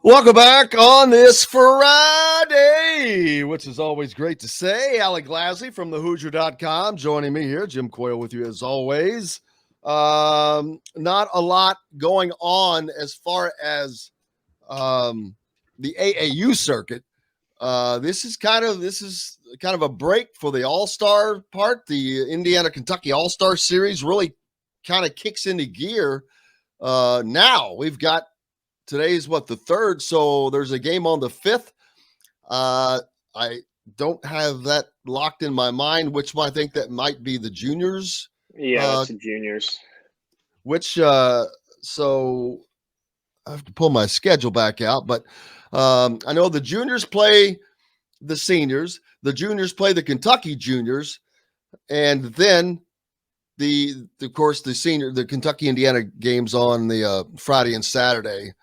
Welcome back on this Friday, which is always great to say. Alec Lasley from thehoosier.com joining me here. Jim Coyle with you as always. Not a lot going on as far as the AAU circuit. This is kind of a break for the All-Star part. The Indiana Kentucky All-Star Series really kind of kicks into gear. Now we've got today's the third, so there's a game on the fifth. I don't have that locked in my mind. Which one I think that might be the juniors. Yeah, that's the juniors. Which so I have to pull my schedule back out, but I know the juniors play the seniors. The juniors play the Kentucky juniors, and then of course the Kentucky Indiana games on the Friday and Saturday.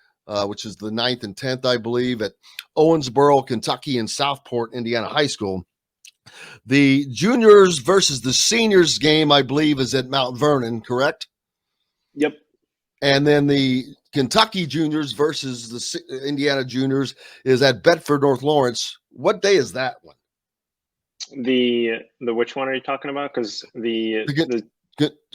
Which is the 9th and 10th, I believe, at Owensboro, Kentucky, and Southport, Indiana High School. The juniors versus the seniors game, I believe, is at Mount Vernon, correct? Yep. And then the Kentucky juniors versus the Indiana juniors is at Bedford, North Lawrence. What day is that one? The which one are you talking about? Because the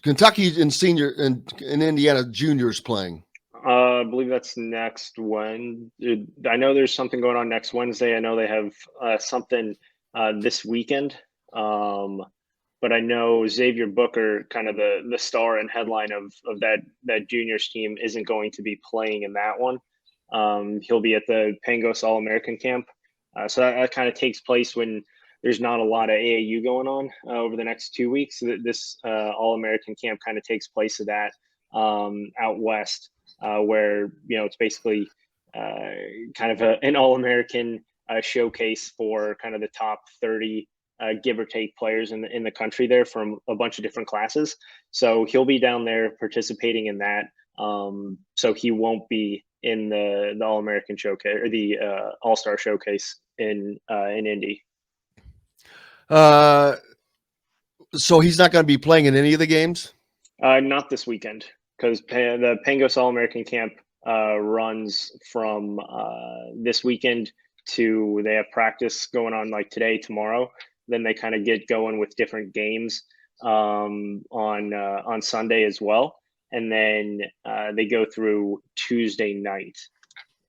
Kentucky and senior and Indiana juniors playing. I believe that's next Wednesday. I know there's something going on next Wednesday. I know they have something this weekend. But I know Xavier Booker, kind of the star and headline of that juniors team, isn't going to be playing in that one. He'll be at the Pangos All American Camp. So that kind of takes place when there's not a lot of AAU going on over the next 2 weeks. This All American Camp kind of takes place of that out west. Where it's basically kind of an All-American showcase for kind of the top 30 give or take players in the country there from a bunch of different classes. So he'll be down there participating in that. So he won't be in the All-American showcase or the All-Star showcase in Indy. So he's not going to be playing in any of the games? Not this weekend, because the Pangos All American Camp runs from this weekend to they have practice going on like today, tomorrow. Then they kind of get going with different games on Sunday as well, and then they go through Tuesday night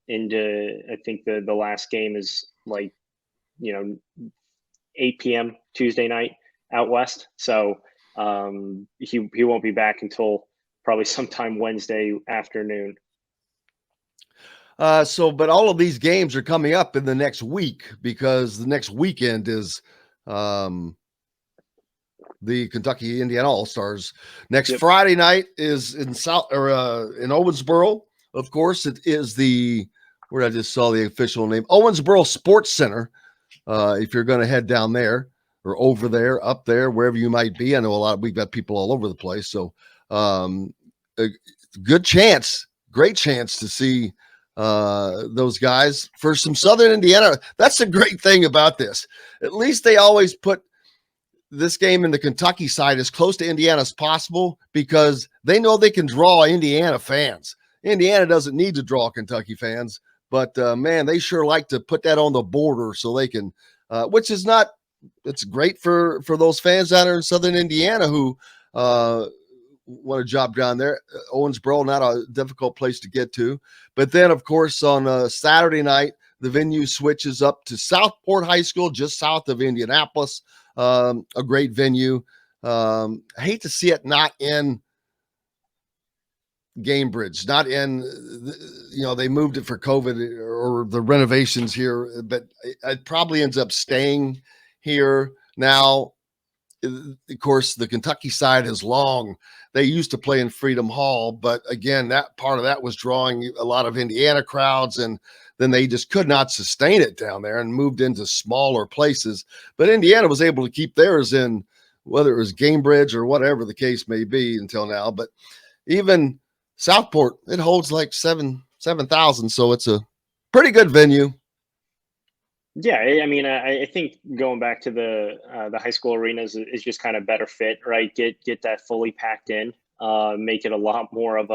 into I think the last game is like 8 p.m. Tuesday night out west. So he won't be back until probably sometime Wednesday afternoon. But all of these games are coming up in the next week because the next weekend is the Kentucky Indiana All Stars. Next Friday night is in in Owensboro. Of course, it is where I just saw the official name, Owensboro Sports Center. If you're going to head down there or over there, up there, wherever you might be, I know we've got people all over the place. So, a great chance to see those guys for some Southern Indiana. That's the great thing about this. At least they always put this game in the Kentucky side as close to Indiana as possible because they know they can draw Indiana fans. Indiana doesn't need to draw Kentucky fans, but man, they sure like to put that on the border so they can, which is not. It's great for those fans down there in Southern Indiana who want a job down there. Owensboro, not a difficult place to get to. But then, of course, on Saturday night, the venue switches up to Southport High School, just south of Indianapolis. A great venue. I hate to see it not in Gamebridge, not in, they moved it for COVID or the renovations here, but it probably ends up staying here now. Of course, the Kentucky side is long. They used to play in Freedom Hall, but again, that part of that was drawing a lot of Indiana crowds, and then they just could not sustain it down there and moved into smaller places. But Indiana was able to keep theirs in, whether it was Gamebridge or whatever the case may be until now. But even Southport, it holds like 7,000, so it's a pretty good venue. Yeah, I mean, I think going back to the high school arenas is just kind of better fit, right? Get that fully packed in, make it a lot more of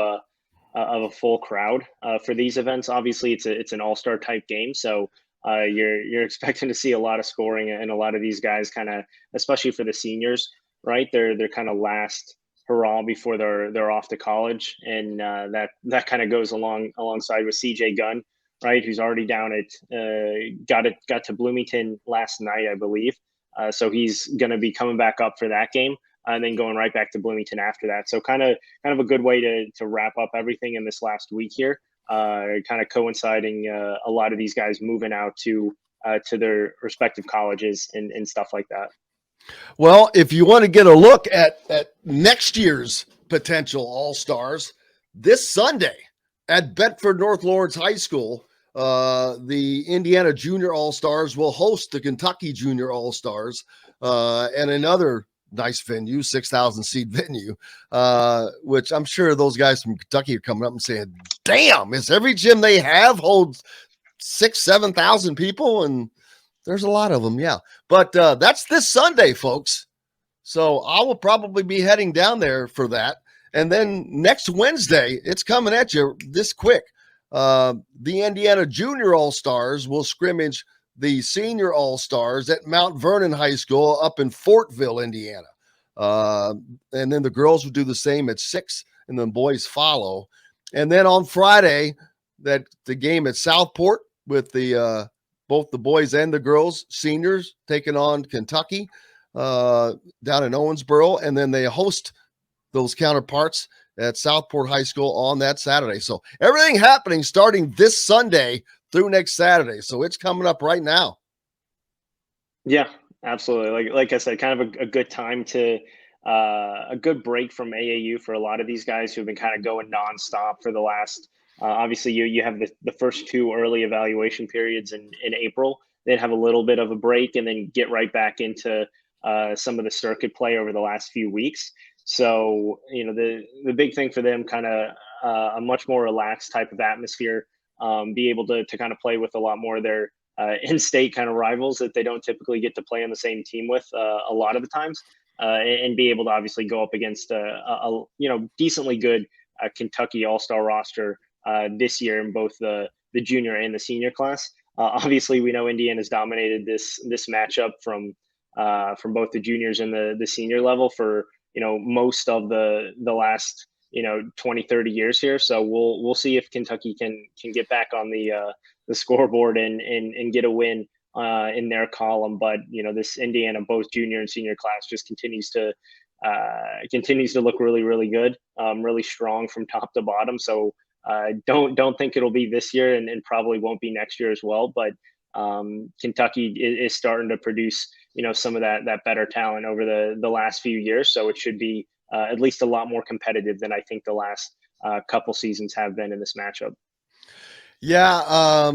of a full crowd for these events. Obviously, it's an all-star type game, so you're expecting to see a lot of scoring, and a lot of these guys kind of, especially for the seniors, right? They're kind of last hurrah before they're off to college, and that kind of goes alongside with CJ Gunn, right? Who's already down at got to Bloomington last night, I believe. So he's going to be coming back up for that game, and then going right back to Bloomington after that. So kind of a good way to wrap up everything in this last week here. Kind of coinciding a lot of these guys moving out to their respective colleges and stuff like that. Well, if you want to get a look at next year's potential All-Stars, this Sunday at Bedford North Lawrence High School, the Indiana Junior All-Stars will host the Kentucky Junior All-Stars, and another nice venue, 6,000 seat venue, which I'm sure those guys from Kentucky are coming up and saying, damn, is every gym they have holds 6,000-7,000 people? And there's a lot of them. Yeah. But that's this Sunday, folks. So I will probably be heading down there for that. And then next Wednesday, it's coming at you this quick. The Indiana Junior All-Stars will scrimmage the Senior All-Stars at Mount Vernon High School up in Fortville, Indiana. And then the girls will do the same at 6, and then boys follow. And then on Friday, the game at Southport with the both the boys and the girls, seniors, taking on Kentucky down in Owensboro. And then they host those counterparts at Southport High School on that Saturday. So everything happening starting this Sunday through next Saturday. So it's coming up right now. Yeah, absolutely. Like I said, kind of a good time to a good break from AAU for a lot of these guys who've been kind of going nonstop for the last. Obviously, you have the first 2 early evaluation periods in April, then have a little bit of a break, and then get right back into some of the circuit play over the last few weeks. So, the big thing for them, kind of a much more relaxed type of atmosphere, be able to kind of play with a lot more of their in-state kind of rivals that they don't typically get to play on the same team with a lot of the times, and be able to obviously go up against a decently good Kentucky All-Star roster this year in both the junior and the senior class. Obviously, we know Indiana's dominated this matchup from both the juniors and the senior level for most of the last 20-30 years here. So we'll see if Kentucky can get back on the scoreboard and get a win in their column. But this Indiana both junior and senior class just continues to look really, really good, really strong from top to bottom. So don't think it'll be this year, and probably won't be next year as well. But Kentucky is starting to produce some of that better talent over the last few years. So it should be at least a lot more competitive than I think the last couple seasons have been in this matchup. Yeah,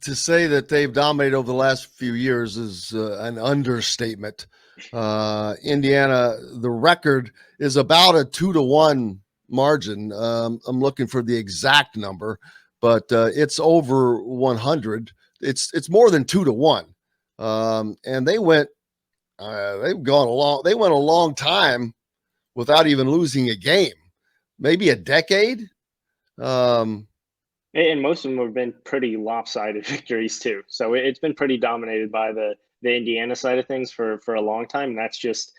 to say that they've dominated over the last few years is an understatement. Indiana, the record is about a 2-1 margin. I'm looking for the exact number, but it's over 100. It's more than 2-1. And they went a long time without even losing a game, maybe a decade. And most of them have been pretty lopsided victories too. So it's been pretty dominated by the Indiana side of things for a long time. And that's just,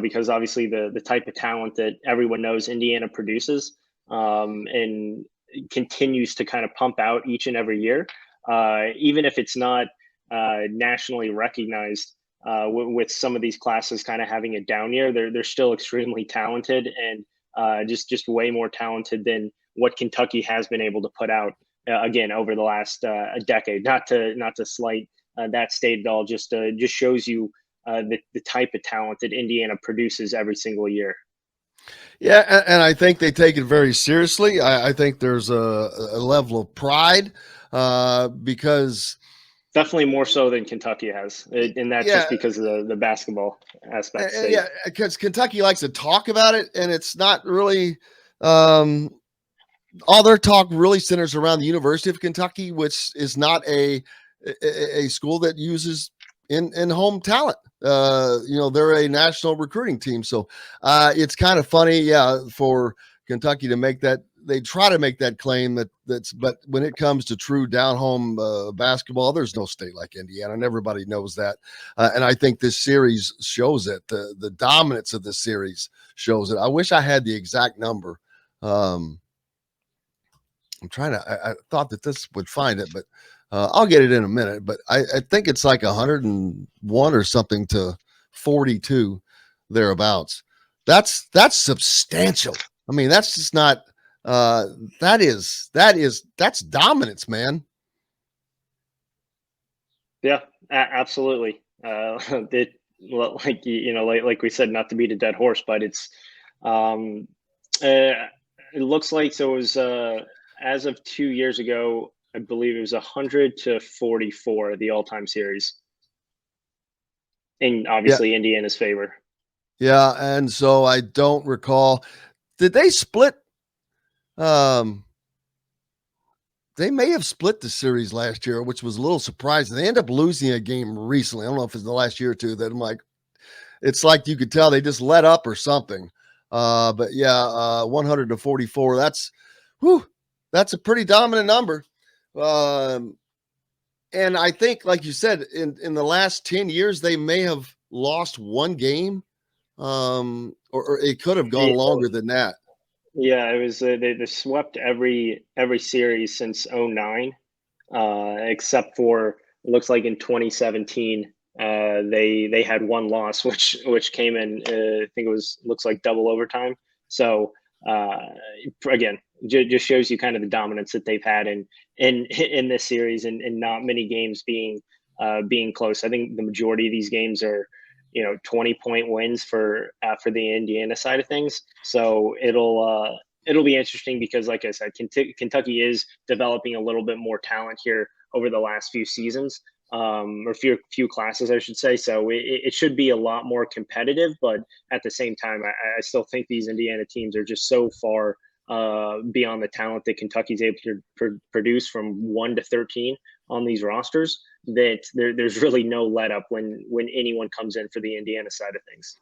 because obviously the type of talent that everyone knows Indiana produces and continues to kind of pump out each and every year, even if it's not nationally recognized with some of these classes kind of having a down year, they're still extremely talented and just way more talented than what Kentucky has been able to put out again over the last a decade. Not to slight that state at all, just shows you the type of talent that Indiana produces every single year. Yeah, and I think they take it very seriously. I think there's a level of pride because definitely more so than Kentucky has, and that's just because of the basketball aspect. Yeah, because Kentucky likes to talk about it, and it's not really all their talk really centers around the University of Kentucky, which is not a school that uses in home talent. They're a national recruiting team, so it's kind of funny, for Kentucky to make that they try to make that claim but when it comes to true down home basketball, there's no state like Indiana, and everybody knows that. And I think this series shows it. The dominance of this series shows it. I wish I had the exact number. I'm trying to. I thought that this would find it, but I'll get it in a minute. But I think it's like 101 or something to 42 thereabouts. That's substantial. I mean, that's just not. That's dominance, man. Yeah, absolutely. It like like we said, not to beat a dead horse, but it's it looks like so. It was as of 2 years ago, I believe it was 100-44, the all-time series, in Yeah, obviously Indiana's favor. yeah. And so I don't recall. Did they split? Um, they may have split the series last year, which was a little surprising. They end up losing a game recently. I don't know if it's the last year or two that I'm like, it's like you could tell they just let up or something. But yeah, 100-44. That's a pretty dominant number. And I think, like you said, in the last 10 years, they may have lost one game. Or it could have gone longer than that. Yeah, it was they swept every series since '09, except for it looks like in 2017 they had one loss, which came in I think it was looks like double overtime. So uh, again, just shows you kind of the dominance that they've had in this series, and not many games being close. I think the majority of these games are 20-point wins for the Indiana side of things. So it'll be interesting because, like I said, Kentucky is developing a little bit more talent here over the last few seasons, or few classes, I should say. So it should be a lot more competitive, but at the same time, I still think these Indiana teams are just so far beyond the talent that Kentucky's able to produce from 1 to 13 on these rosters, that there's really no let up when anyone comes in for the Indiana side of things.